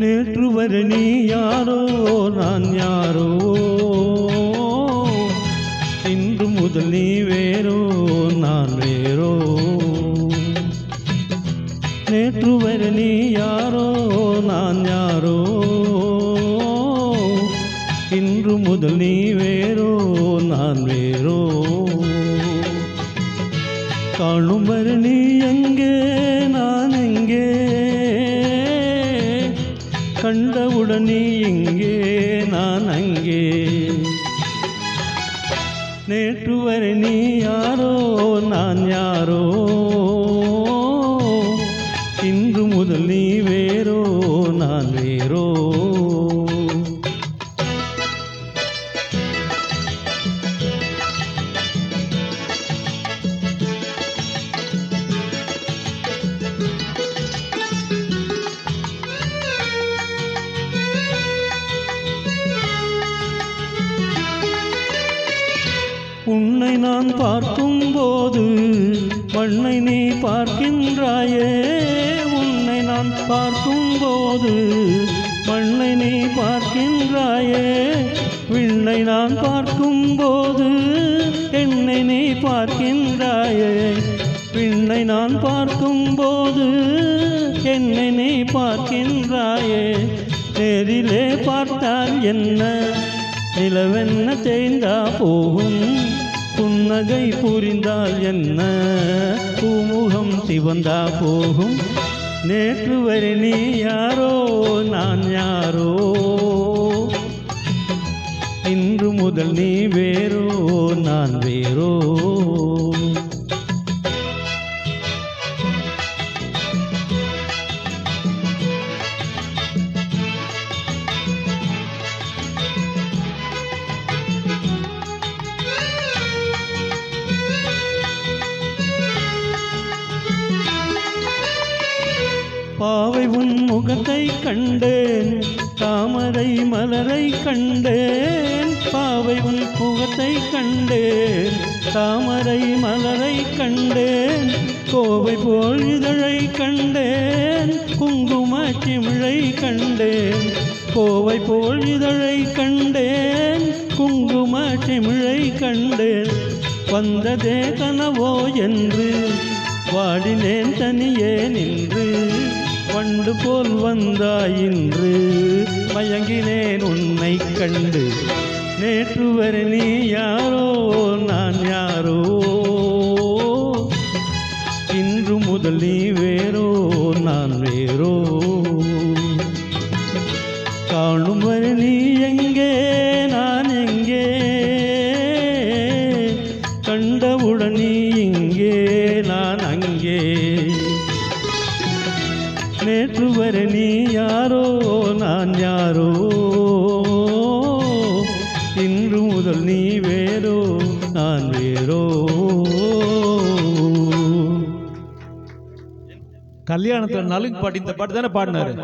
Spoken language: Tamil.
நேற்று வரை நீ யாரோ நான் யாரோ, இன்று முதல் நீ வேறோ நான் வேறோ. நேற்று வரை நீ யாரோ நான் யாரோ, இன்று முதல் நீ வேறோ நான் வேறோ. காணும் வரை நீ எங்கே நான் எங்கே, கண்டவுடன் நீ இங்கே நான் அங்கே. நேற்று வரை நீ யாரோ நான் யாரோ, இன்று முதல் நீ வேறோ நான் வேறோ. உன்னை நான் பார்க்கும்போது மண்ணை நீ பார்க்கின்றாயே, உன்னை நான் பார்க்கும்போது மண்ணை நீ பார்க்கின்றாயே. விண்ணை நான் பார்க்கும்போது என்னை நீ பார்க்கின்றாயே, விண்ணை நான் பார்க்கும்போது என்னை நீ பார்க்கின்றாயே. நேரிலே பார்த்தால் என்ன, நிலவென்ன தேய்ந்தா போகும், புன்னகை புரிந்தால் என்ன, பூமுகம் சிவந்தா போகும். நேற்று வரை நீ யாரோ நான் யாரோ, இன்று முதல் நீ வேறோ நான் வேறோ. பாவை உன் முகத்தை கண்டேன், தாமரை மலரை கண்டேன். பாவை உன் முகத்தை கண்டேன், தாமரை மலரை கண்டேன். கோவை போல் இதழை கண்டேன், குங்கும சிமிழை கண்டேன். கோவை போல் இதழை கண்டேன், குங்கும சிமிழை கண்டேன். வந்ததே கனவோ என்று வாடினேன் தனியே நின்று, வண்டு போல் வந்தாயின்று மயங்கினேன் உன்னை கண்டு. நேற்று வரை நீ யாரோ நான் யாரோ, இன்று முதல் நீ வேறோ நான் வேறோ. காணும் வரை நீ எங்கே நான் எங்கே, கண்டவுடன் நீ இங்கே நான் அங்கே. நேற்று வரை நீ யாரோ நான் யாரோ, இன்று முதல் நீ வேறோ நான் வேறோ. கல்யாணத்துல நலுங்கு பாட்டு இந்த பாட்டு தானே பாடினாரு.